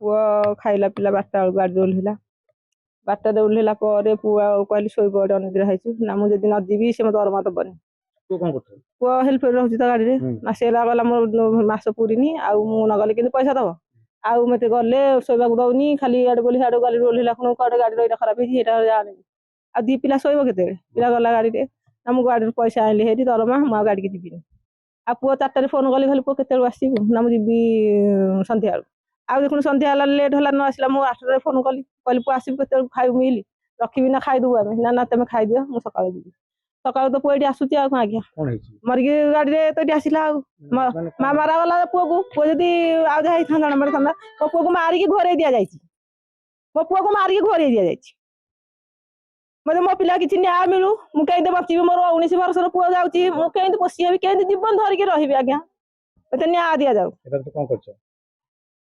पुआ खाइला पिला 12टा बेलू गाड़ी ओह्लैला 12टाରେ ओह्लैला ପରେ पुआ कहली शोई पड़े अनिद्रा ହେଇଛୁ ନା ମୁଁ ଯଦି ନ ଯିବି ସେ ମତେ ଦରମା ଦବନି। पुआ ହେଲ୍ପ ରହୁଛି ତ ଗାଡ଼ିରେ ମାସେ ହେଲା ଗଲା ମୋର ମାସ ପୁରିନି ଆଉ ମୁଁ ନ ଗଲେ କିନ୍ତୁ ପଇସା ଦବ ଆଉ ମତେ ଗଲେ ଶୋଇବାକୁ ଦଉନି ଖାଲି ଇଆଡେ ବୋଲି ସିଆଡେ ଗାଡ଼ି ଓହ୍ଲେଇଲା ଖୁଣୁ କୁଆଡେ ଗାଡ଼ି ରହିଲା ଖରାପ ହେଇଛି ସେଇଟା ଜାଣିନି ଆଉ ଦି ପିଲା ଶୋଇବ କେତେବେଳେ ପିଲା ଗଲା ଗାଡ଼ିରେ ନା ମୁଁ ଗାଡ଼ିରୁ ପଇସା ଆଣିଲି ହେଇଠି ଦରମା ମୁଁ ଆଉ ଗାଡ଼ିକି ଯିବିନି ଆଉ ପୁଅ 4ଟାରେ ଫୋନ କଲି ଖାଲି ପୁଅ କେତେବେଳକୁ ଆସିବୁ ନା ମୁଁ ଯିବି ସନ୍ଧ୍ୟାବେଳକୁ ଆଉ ଦେଖୁନ ସନ୍ଧ୍ୟା ହେଲା ଲେଟ୍ ହେଲା ନ ଆସିଲା ମୁଁ 8ଟାରେ ଫୋନ କଲି କହିଲି ପୁଅ ଆସିବୁ କେତେବେଳକୁ ଖାଇବୁ ମିଲି ରଖିବି ନା ଖାଇଦେବୁ ଆମେ ନା ନା ତମେ ଖାଇଦିଅ ମୁଁ ସକାଳେ ଯିବି ସକାଳୁ ତ ପୁଅ ଏଠି ଆସୁଛି ଆଉ କଣ ଆଜ୍ଞା ମରିକି ଗାଡ଼ିରେ ତ ଏଠି ଆସିଲା ଆଉ ମା ମାରାଗଲା ପୁଅକୁ ପୁଅ ଯଦି ଆଉ ଯାହା ହେଇଥାନ୍ତା ଜଣା ପଡ଼ିଥାନ୍ତା ମୋ ପୁଅକୁ ମାରିକି ଘୋରେଇ ଦିଆଯାଇଛି ମୋ ପୁଅକୁ ମାରିକି ଘୋରେଇ ଦିଆଯାଇଛି ମତେ ମୋ ପିଲା କିଛି ନ୍ୟାୟ ମିଳୁ ମୁଁ କେମିତି ବଞ୍ଚିବି ମୋର 19 ବର୍ଷର ପୁଅ ଯାଉଛି ମୁଁ କେମିତି ପୋଷି ହେବି କେମିତି ଜୀବନ ଧରିକି ରହିବି ଆଜ୍ଞା ମତେ ନ୍ୟାୟ ଦିଆଯାଉ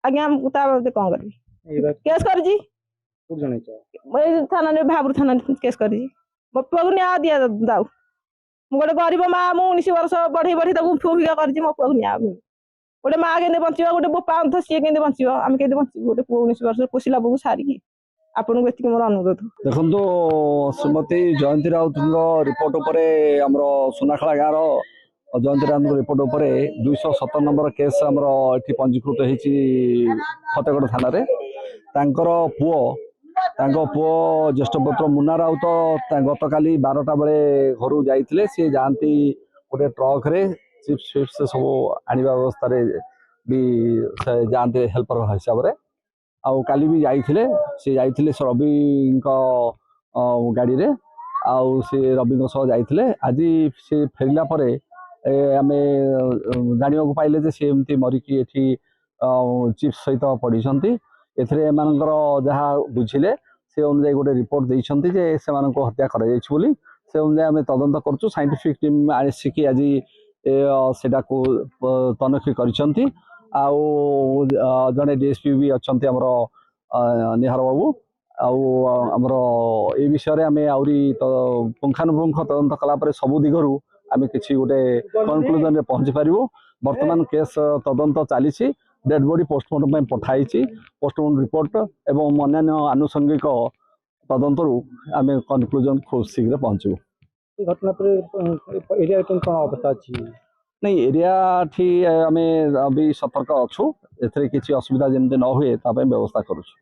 ଆଜ୍ଞା ମୁଁ ତା ବାବଦରେ କଣ କରିବି କେସ୍ କରିଛି ଏଇ ଥାନାରେ ଭାବରୁ ଥାନାରେ କେସ୍ କରିଛି ମୋ ପୁଅକୁ ନ୍ୟାୟ ଦିଆଯାଉ ମୁଁ ଗୋଟେ ଗରିବ ମା ମୁଁ 19 ବର୍ଷ ବଢେଇ ବଢେଇ ତାକୁ ଫୁଫିକା କରିଛି ମୋ ପୁଅକୁ ନ୍ୟାୟ ମିଳୁ ଗୋଟେ ମା କେମିତି ବଞ୍ଚିବ ଗୋଟେ ବୋପା ଅନ୍ଧ ସିଏ କେମିତି ବଞ୍ଚିବ ଆମେ କେମିତି ବଞ୍ଚିବୁ ଗୋଟେ ପୁଅ 19 ବର୍ଷ ପୋଷିଲା ପୁଅକୁ ସାରିକି ଆପଣଙ୍କୁ ଏତିକି ମୋର ଅନୁରୋଧ ଦେଖନ୍ତୁ ଶ୍ରୀମତୀ ଜୟନ୍ତୀ ରାଉତଙ୍କ ରିପୋର୍ଟ ଉପରେ ଆମର ସୁନାଖଳା ଗାଁର ଜୟନ୍ତୀ ରାଉତଙ୍କ ରିପୋର୍ଟ ଉପରେ 217 ନମ୍ବର କେସ୍ ଆମର ଏଠି ପଞ୍ଜୀକୃତ ହେଇଛି ଫତେଗଡ଼ ଥାନାରେ ତାଙ୍କର ପୁଅ ଜ୍ୟେଷ୍ଠ ପୁତ୍ର ମୁନା ରାଉତ ଗତକାଲି 12ଟା ବେଳେ ଘରୁ ଯାଇଥିଲେ ସେ ଯାଆନ୍ତି ଗୋଟେ ଟ୍ରକରେ ଚିପ୍ସ ଫିପ୍ସ ସବୁ ଆଣିବା ବ୍ୟବସ୍ଥାରେ ବି ଯାଆନ୍ତି ହେଲ୍ପର ହିସାବରେ ଆଉ କାଲି ବି ଯାଇଥିଲେ ସେ ରବିଙ୍କ ଗାଡ଼ିରେ ଆଉ ସେ ରବିଙ୍କ ସହ ଯାଇଥିଲେ ଆଜି ସେ ଫେରିଲା ପରେ ଆମେ ଜାଣିବାକୁ ପାଇଲେ ଯେ ସେ ଏମିତି ମରିକି ଏଠି ଚିପ୍ସ ସହିତ ପଡ଼ିଛନ୍ତି ଏଥିରେ ଏମାନଙ୍କର ଯାହା ବୁଝିଲେ ସେ ଅନୁଯାୟୀ ଗୋଟେ ରିପୋର୍ଟ ଦେଇଛନ୍ତି ଯେ ସେମାନଙ୍କୁ ହତ୍ୟା କରାଯାଇଛି ବୋଲି ସେ ଅନୁଯାୟୀ ଆମେ ତଦନ୍ତ କରୁଛୁ ସାଇଣ୍ଟିଫିକ୍ ଟିମ୍ ଆସିକି ଆଜି ସେଟାକୁ ତନଖି କରିଛନ୍ତି ଆଉ ଜଣେ ଡିଏସ୍ପି ବି ଅଛନ୍ତି ଆମର ନିହାର ବାବୁ ଆଉ ଆମର ଏ ବିଷୟରେ ଆମେ ଆହୁରି ପୁଙ୍ଖାନୁପୁଙ୍ଖ ତଦନ୍ତ କଲା ପରେ ସବୁ ଦିଗରୁ ଆମେ କିଛି ଗୋଟେ କନକ୍ଲୁଜନରେ ପହଞ୍ଚି ପାରିବୁ ବର୍ତ୍ତମାନ କେସ୍ ତଦନ୍ତ ଚାଲିଛି ଡେଡ୍ ବଡି ପୋଷ୍ଟମର୍ଟମ ପାଇଁ ପଠାଇଛି ପୋଷ୍ଟମର୍ଟମ ରିପୋର୍ଟ ଏବଂ ଅନ୍ୟାନ୍ୟ ଆନୁଷଙ୍ଗିକ ତଦନ୍ତରୁ ଆମେ କନକ୍ଲୁଜନ ଖୁବ୍ ଶୀଘ୍ର ପହଞ୍ଚିବୁ ଘଟଣା ପରେ ଏରିଆ କ'ଣ ଅବସ୍ଥା ଅଛି ନାଇଁ ଏରିଆଠି ଆମେ ବି ସତର୍କ ଅଛୁ ଏଥିରେ କିଛି ଅସୁବିଧା ଯେମିତି ନ ହୁଏ ତା ପାଇଁ ବ୍ୟବସ୍ଥା କରୁଛୁ।